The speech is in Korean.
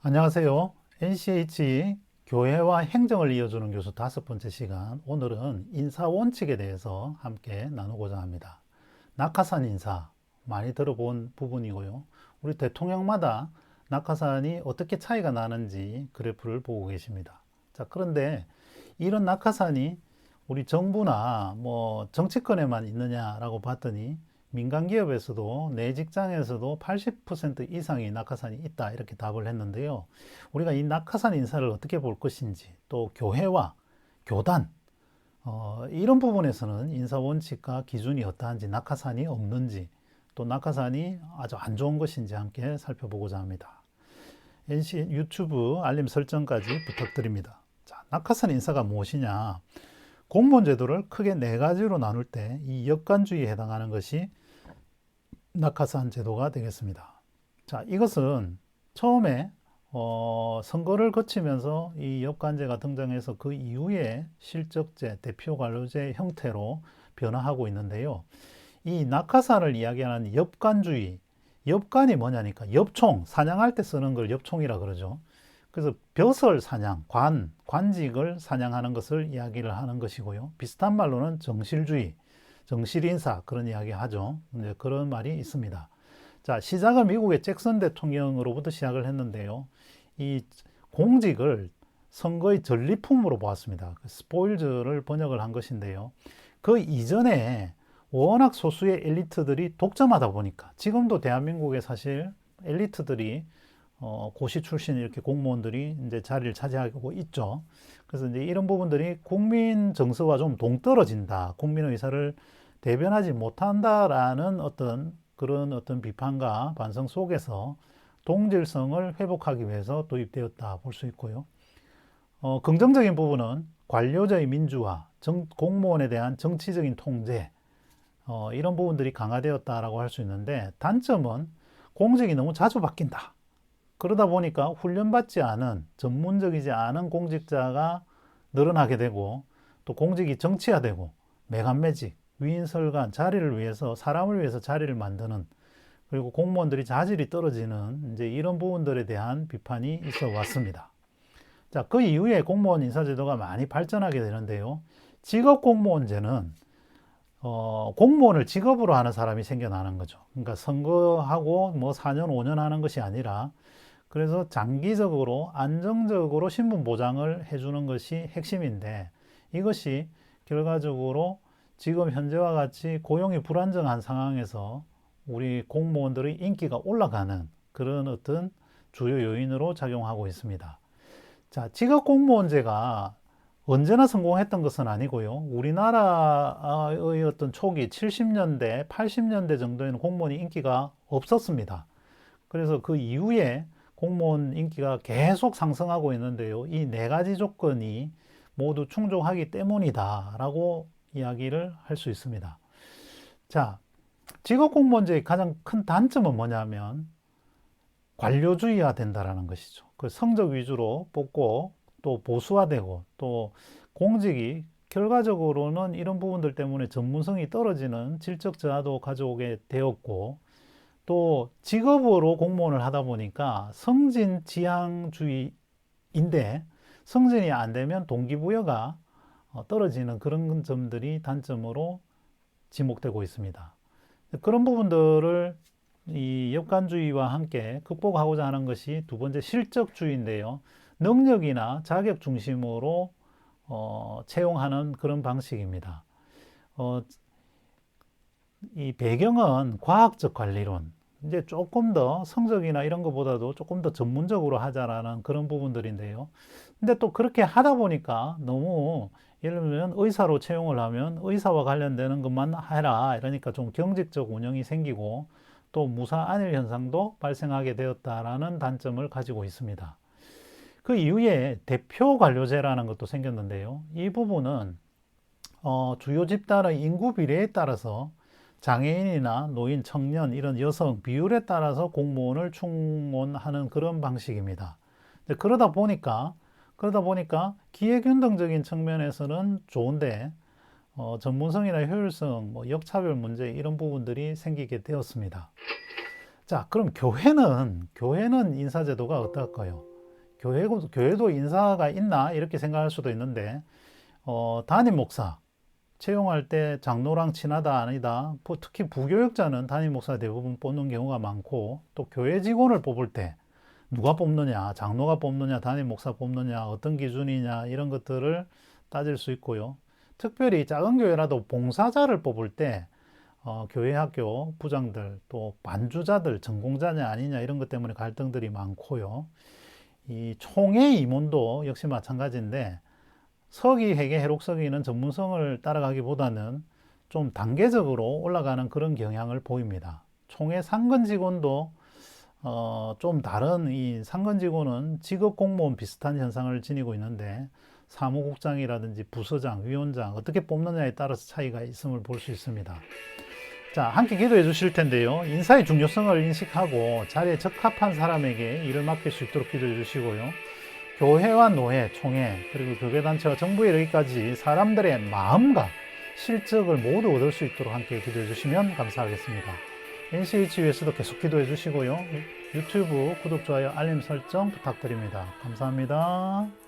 안녕하세요. NCH 교회와 행정을 이어주는 교수 5번째 시간, 오늘은 인사 원칙에 대해서 함께 나누고자 합니다. 낙하산 인사 많이 들어본 부분이고요. 우리 대통령마다 낙하산이 어떻게 차이가 나는지 그래프를 보고 계십니다. 자, 그런데 이런 낙하산이 우리 정부나 정치권에만 있느냐라고 봤더니 민간 기업에서도 내 직장에서도 80% 이상의 낙하산이 있다, 이렇게 답을 했는데요. 우리가 이 낙하산 인사를 어떻게 볼 것인지, 또 교회와 교단, 이런 부분에서는 인사 원칙과 기준이 어떠한지, 낙하산이 없는지, 또 낙하산이 아주 안 좋은 것인지 함께 살펴보고자 합니다. NC 유튜브 알림 설정까지 부탁드립니다. 자, 낙하산 인사가 무엇이냐? 공무원 제도를 크게 4가지로 나눌 때 이 역관주의에 해당하는 것이 낙하산 제도가 되겠습니다. 자, 이것은 처음에 선거를 거치면서 이 역관제가 등장해서 그 이후에 실적제, 대표관료제 형태로 변화하고 있는데요. 이 낙하산을 이야기하는 엽관주의, 엽관이 뭐냐니까 엽총, 사냥할 때 쓰는 걸 엽총이라 그러죠. 그래서 벼슬 사냥, 관직을 사냥하는 것을 이야기를 하는 것이고요. 비슷한 말로는 정실주의, 정실인사, 그런 이야기 하죠. 이제 그런 말이 있습니다. 자, 시작은 미국의 잭슨 대통령으로부터 시작을 했는데요. 이 공직을 선거의 전리품으로 보았습니다. 스포일즈를 번역을 한 것인데요. 그 이전에 워낙 소수의 엘리트들이 독점하다 보니까, 지금도 대한민국에 사실 엘리트들이 고시 출신 이렇게 공무원들이 이제 자리를 차지하고 있죠. 그래서 이제 이런 부분들이 국민 정서와 좀 동떨어진다, 국민의 의사를 대변하지 못한다라는 그런 어떤 비판과 반성 속에서 동질성을 회복하기 위해서 도입되었다 볼 수 있고요. 긍정적인 부분은 관료제의 민주화, 공무원에 대한 정치적인 통제, 이런 부분들이 강화되었다라고 할 수 있는데, 단점은 공직이 너무 자주 바뀐다. 그러다 보니까 훈련받지 않은, 전문적이지 않은 공직자가 늘어나게 되고, 또 공직이 정치화되고, 매간매직, 위인설관, 자리를 위해서, 사람을 위해서 자리를 만드는, 그리고 공무원들이 자질이 떨어지는 이제 이런 부분들에 대한 비판이 있어 왔습니다. 자, 그 이후에 공무원 인사제도가 많이 발전하게 되는데요. 직업공무원제는 공무원을 직업으로 하는 사람이 생겨나는 거죠. 그러니까 선거하고 4년, 5년 하는 것이 아니라, 그래서 장기적으로 안정적으로 신분 보장을 해주는 것이 핵심인데, 이것이 결과적으로 지금 현재와 같이 고용이 불안정한 상황에서 우리 공무원들의 인기가 올라가는 그런 어떤 주요 요인으로 작용하고 있습니다. 자, 직업공무원제가 언제나 성공했던 것은 아니고요. 우리나라의 어떤 초기 70년대, 80년대 정도에는 공무원이 인기가 없었습니다. 그래서 그 이후에 공무원 인기가 계속 상승하고 있는데요. 이 4가지 조건이 모두 충족하기 때문이다라고 이야기를 할 수 있습니다. 자, 직업공무원제의 가장 큰 단점은 뭐냐면 관료주의화 된다라는 것이죠. 그 성적 위주로 뽑고, 또 보수화되고, 또 공직이 결과적으로는 이런 부분들 때문에 전문성이 떨어지는 질적 저하도 가져오게 되었고, 또 직업으로 공무원을 하다 보니까 성진 지향주의인데, 성진이 안 되면 동기부여가 떨어지는 그런 점들이 단점으로 지목되고 있습니다. 그런 부분들을 이 역관주의와 함께 극복하고자 하는 것이 2번째 실적주의인데요. 능력이나 자격 중심으로 채용하는 그런 방식입니다. 이 배경은 과학적 관리론, 이제 조금 더 성적이나 이런 것보다도 조금 더 전문적으로 하자라는 그런 부분들인데요. 근데 또 그렇게 하다 보니까 너무, 예를 들면 의사로 채용을 하면 의사와 관련되는 것만 해라, 이러니까 좀 경직적 운영이 생기고, 또 무사 안일 현상도 발생하게 되었다라는 단점을 가지고 있습니다. 그 이후에 대표 관료제라는 것도 생겼는데요. 이 부분은 주요 집단의 인구 비례에 따라서 장애인이나 노인, 청년, 이런 여성 비율에 따라서 공무원을 충원하는 그런 방식입니다. 그러다 보니까 그러다 보니까 기회균등적인 측면에서는 좋은데 전문성이나 효율성, 뭐 역차별 문제 이런 부분들이 생기게 되었습니다. 자, 그럼 교회는 인사제도가 어떨까요? 교회도 인사가 있나 이렇게 생각할 수도 있는데 담임 목사 채용할 때 장로랑 친하다 아니다. 특히 부교역자는 담임 목사 대부분 뽑는 경우가 많고 또 교회 직원을 뽑을 때 누가 뽑느냐, 장로가 뽑느냐, 담임 목사 뽑느냐, 어떤 기준이냐 이런 것들을 따질 수 있고요. 특별히 작은 교회라도 봉사자를 뽑을 때 교회 학교 부장들 또 반주자들 전공자냐 아니냐 이런 것 때문에 갈등들이 많고요. 이 총회 임원도 역시 마찬가지인데 서기, 회계, 해록서기는 전문성을 따라가기보다는 좀 단계적으로 올라가는 그런 경향을 보입니다. 총회 상근 직원도 좀 다른 이 상근 직원은 직업 공무원 비슷한 현상을 지니고 있는데 사무국장이라든지 부서장, 위원장 어떻게 뽑느냐에 따라서 차이가 있음을 볼 수 있습니다. 자, 함께 기도해 주실 텐데요. 인사의 중요성을 인식하고 자리에 적합한 사람에게 일을 맡길 수 있도록 기도해 주시고요. 교회와 노회, 총회, 그리고 교계단체와 정부에 이르기까지 사람들의 마음과 실적을 모두 얻을 수 있도록 함께 기도해 주시면 감사하겠습니다. NCHU에서도 계속 기도해 주시고요. 유튜브 구독, 좋아요, 알림 설정 부탁드립니다. 감사합니다.